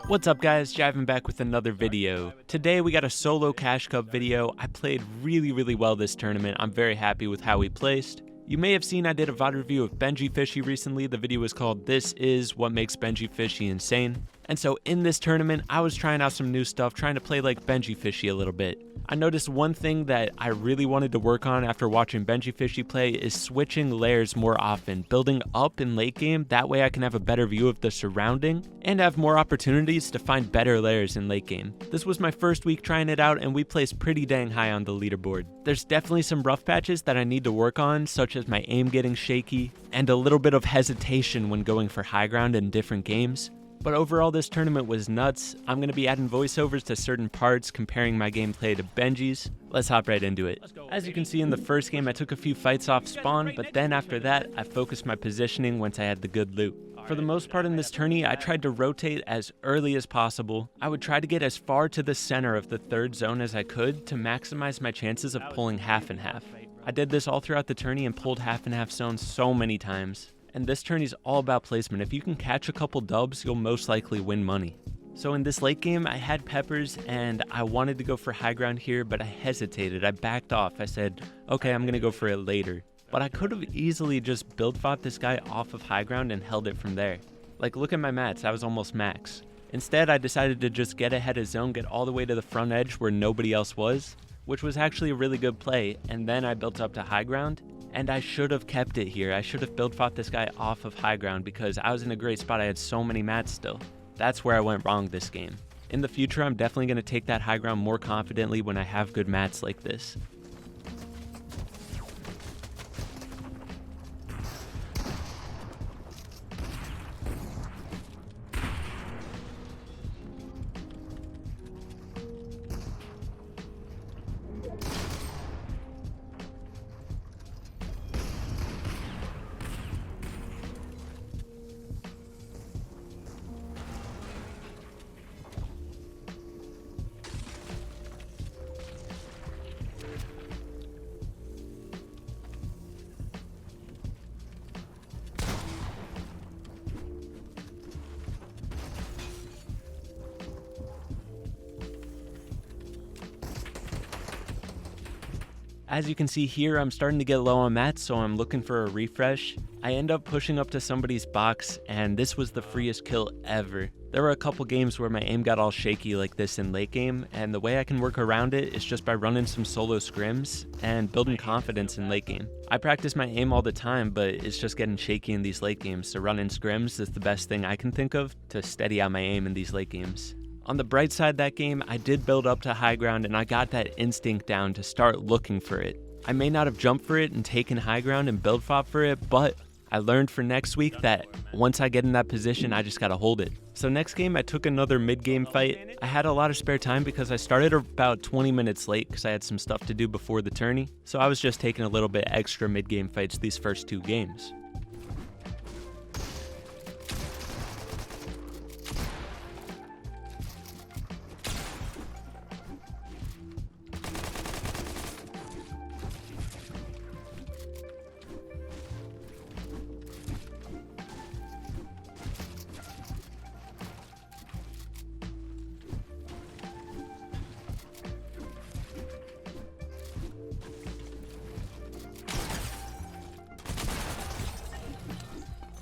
What's up guys, Jivan back with another video. Today we got a solo Cash Cup video. I played really well this tournament. I'm very happy with how we placed. You may have seen I did a VOD review of Benjyfishy recently. The video was called This Is What Makes Benjyfishy Insane. And so in this tournament, I was trying out some new stuff, trying to play like Benjyfishy a little bit. I noticed one thing that I really wanted to work on after watching Benjyfishy play is switching layers more often, building up in late game. That way I can have a better view of the surrounding and have more opportunities to find better layers in late game. This was my first week trying it out and we placed pretty dang high on the leaderboard. There's definitely some rough patches that I need to work on, such as my aim getting shaky and a little bit of hesitation when going for high ground in different games. But overall, this tournament was nuts. I'm going to be adding voiceovers to certain parts, comparing my gameplay to Benji's. Let's hop right into it. As you can see in the first game, I took a few fights off spawn, but then after that, I focused my positioning once I had the good loot. For the most part in this tourney, I tried to rotate as early as possible. I would try to get as far to the center of the third zone as I could to maximize my chances of pulling half and half. I did this all throughout the tourney and pulled half and half zones so many times. And this tourney is all about placement. If you can catch a couple dubs, you'll most likely win money. So in this late game, I had peppers and I wanted to go for high ground here, but I hesitated. I backed off. I said, okay, I'm gonna go for it later. But I could have easily just build fought this guy off of high ground and held it from there. Like, look at my mats, I was almost max. Instead, I decided to just get ahead of zone, get all the way to the front edge where nobody else was, which was actually a really good play, and then I built up to high ground. And I should have kept it here. I should have build fought this guy off of high ground because I was in a great spot. I had so many mats still. That's where I went wrong this game. In the future, I'm definitely going to take that high ground more confidently when I have good mats like this. As you can see here, I'm starting to get low on mats, so I'm looking for a refresh. I end up pushing up to somebody's box, and this was the freest kill ever. There were a couple games where my aim got all shaky like this in late game, and the way I can work around it is just by running some solo scrims and building confidence in late game. I practice my aim all the time, but it's just getting shaky in these late games, so running scrims is the best thing I can think of to steady out my aim in these late games. On the bright side that game, I did build up to high ground and I got that instinct down to start looking for it. I may not have jumped for it and taken high ground and build fought for it, but I learned for next week that once I get in that position, I just gotta hold it. So next game, I took another mid-game fight. I had a lot of spare time because I started about 20 minutes late because I had some stuff to do before the tourney. So I was just taking a little bit extra mid-game fights these first two games.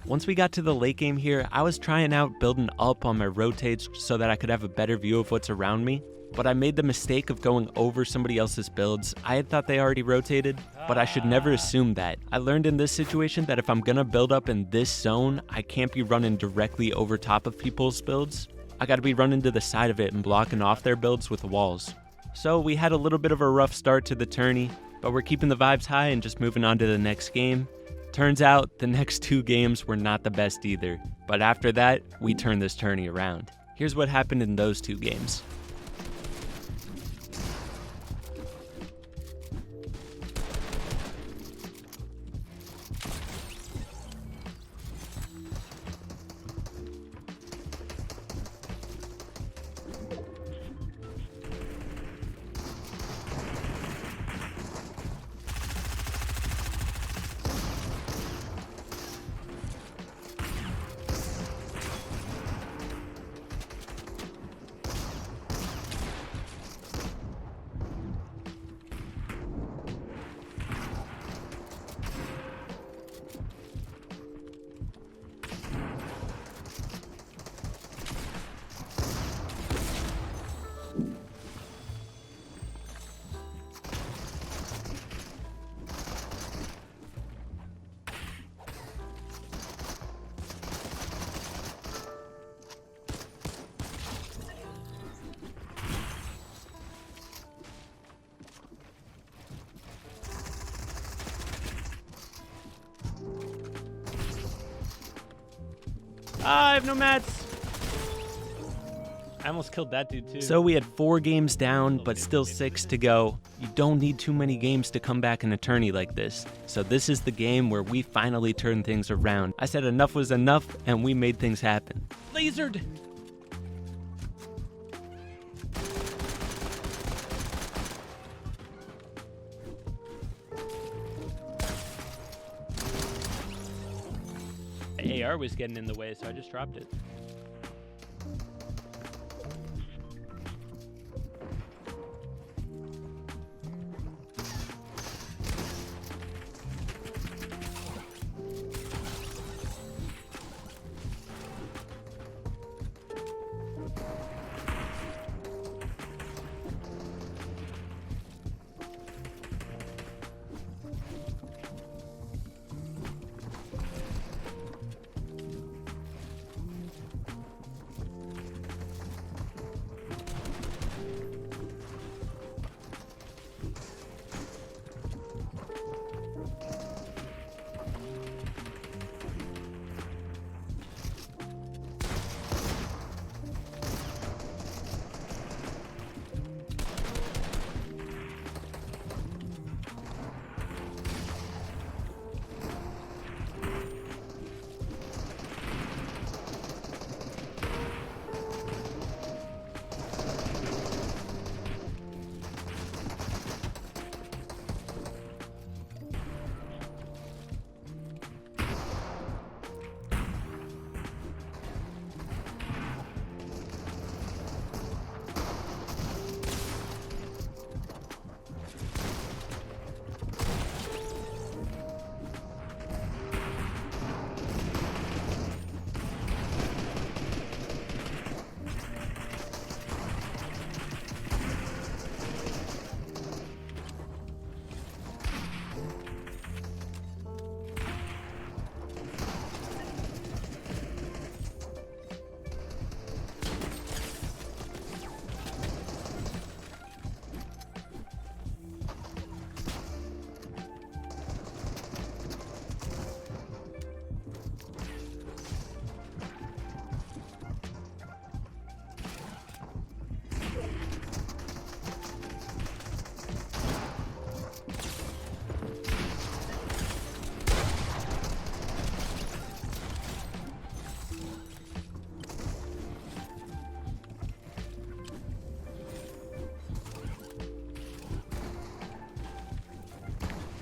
Once we got to the late game here, I was trying out building up on my rotates so that I could have a better view of what's around me, but I made the mistake of going over somebody else's builds. I had thought they already rotated, but I should never assume that. I learned in this situation that if I'm gonna build up in this zone, I can't be running directly over top of people's builds. I gotta be running to the side of it and blocking off their builds with walls. So we had a little bit of a rough start to the tourney, but we're keeping the vibes high and just moving on to the next game. Turns out the next two games were not the best either, but after that, we turned this tourney around. Here's what happened in those two games. Ah, I have no mats. I almost killed that dude too. So we had 4 games down, but still 6 to go. You don't need too many games to come back in a tourney like this. So this is the game where we finally turn things around. I said enough was enough, and we made things happen. Lasered! The AR was getting in the way, so I just dropped it.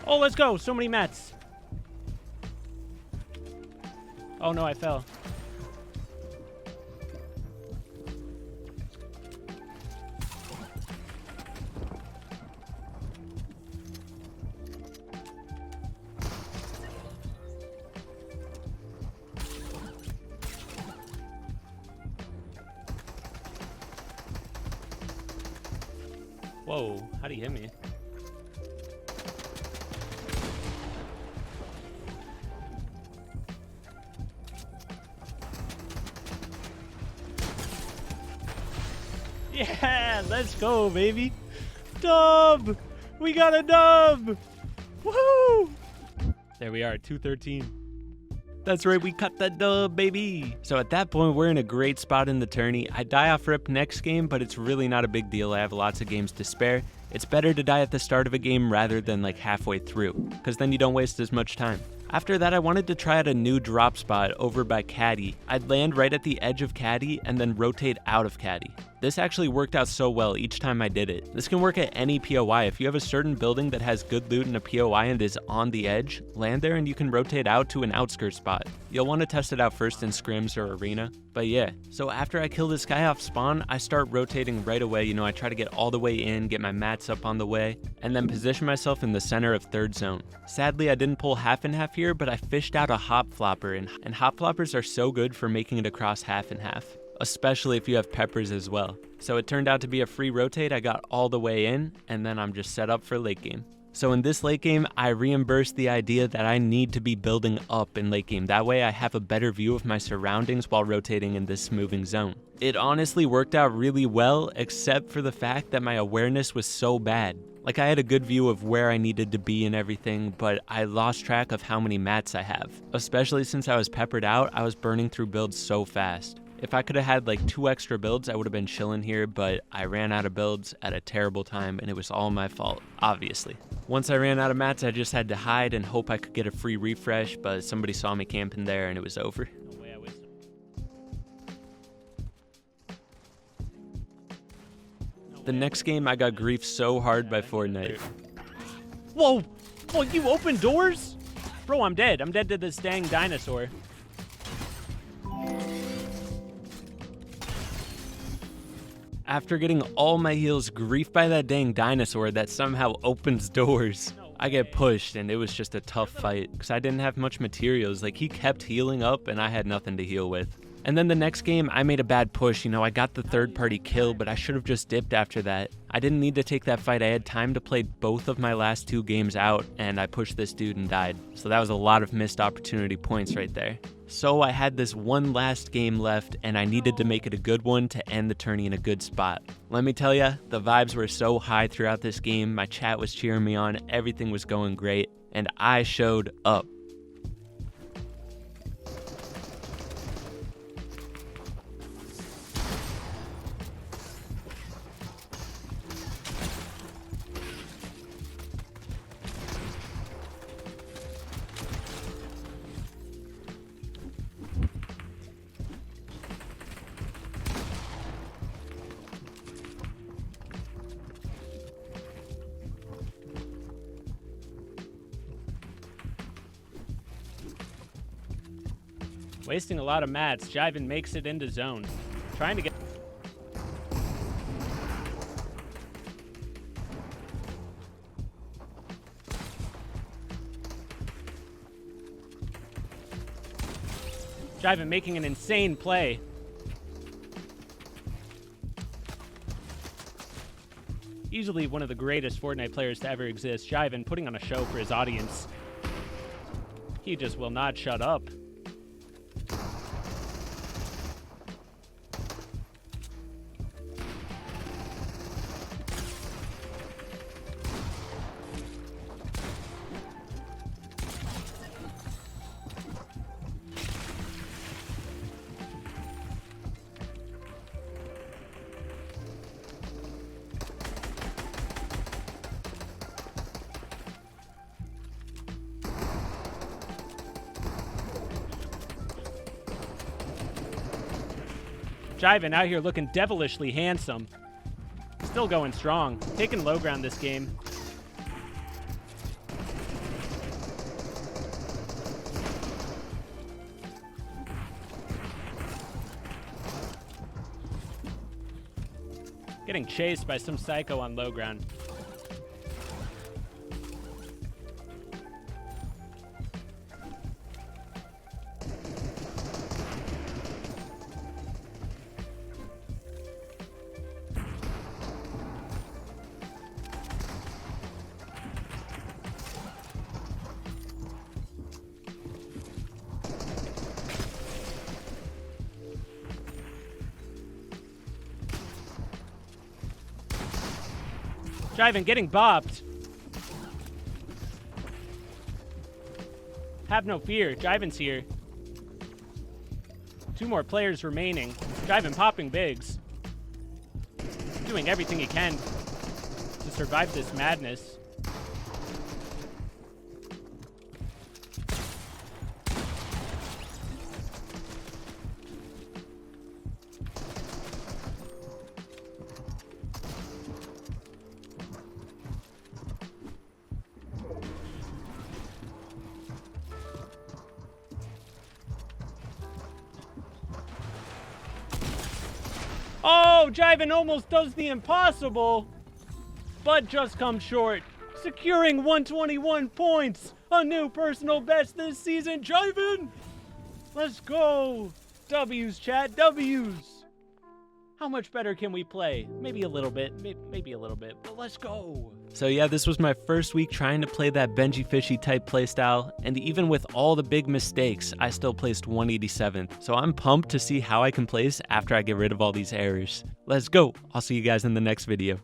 Oh, let's go. So many mats. Oh, no, I fell. Whoa, how'd he hit me? Yeah, let's go, baby. Dub! We got a dub! Woohoo! There we are, 213. That's right, we cut that dub, baby. So at that point, we're in a great spot in the tourney. I die off rip next game, but it's really not a big deal. I have lots of games to spare. It's better to die at the start of a game rather than like halfway through, because then you don't waste as much time. After that, I wanted to try out a new drop spot over by Caddy. I'd land right at the edge of Caddy and then rotate out of Caddy. This actually worked out so well each time I did it. This can work at any POI. If you have a certain building that has good loot in a POI and is on the edge, land there and you can rotate out to an outskirt spot. You'll want to test it out first in scrims or arena. But yeah, so after I kill this guy off spawn, I start rotating right away. You know, I try to get all the way in, get my mats up on the way, and then position myself in the center of third zone. Sadly, I didn't pull half and half here, but I fished out a hop flopper, and hop floppers are so good for making it across half and half, especially if you have peppers as well. So it turned out to be a free rotate. I got all the way in, and then I'm just set up for late game. So in this late game, I reimbursed the idea that I need to be building up in late game. That way I have a better view of my surroundings while rotating in this moving zone. It honestly worked out really well, except for the fact that my awareness was so bad. Like, I had a good view of where I needed to be and everything, but I lost track of how many mats I have. Especially since I was peppered out, I was burning through builds so fast. If I could have had like 2 extra builds, I would have been chilling here, but I ran out of builds at a terrible time, and it was all my fault, obviously. Once I ran out of mats, I just had to hide and hope I could get a free refresh, but somebody saw me camping there and it was over. No way I wasted. The next game, I got griefed so hard by Fortnite. Whoa! Whoa, you open doors? Bro, I'm dead. I'm dead to this dang dinosaur. After getting all my heals griefed by that dang dinosaur that somehow opens doors, I get pushed, and it was just a tough fight because I didn't have much materials. Like, he kept healing up and I had nothing to heal with. And then the next game, I made a bad push. You know, I got the third-party kill, but I should have just dipped after that. I didn't need to take that fight. I had time to play both of my last 2 games out, and I pushed this dude and died. So that was a lot of missed opportunity points right there. So I had this one last game left, and I needed to make it a good one to end the tourney in a good spot. Let me tell ya, the vibes were so high throughout this game. My chat was cheering me on, everything was going great, and I showed up. Wasting a lot of mats. Jivan makes it into zone. Trying to get... Jivan making an insane play. Easily one of the greatest Fortnite players to ever exist. Jivan putting on a show for his audience. He just will not shut up. Jivan out here looking devilishly handsome. Still going strong. Taking low ground this game. Getting chased by some psycho on low ground. Jivan getting bopped. Have no fear. Jivan's here. 2 more players remaining. Jivan popping bigs. Doing everything he can to survive this madness. Oh, Jivan almost does the impossible, but just comes short, securing 121 points, a new personal best this season. Jivan, let's go. W's, chat, W's. How much better can we play? Maybe a little bit, maybe a little bit, but let's go. So yeah, this was my first week trying to play that Benjyfishy type playstyle, and even with all the big mistakes, I still placed 187th. So I'm pumped to see how I can place after I get rid of all these errors. Let's go. I'll see you guys in the next video.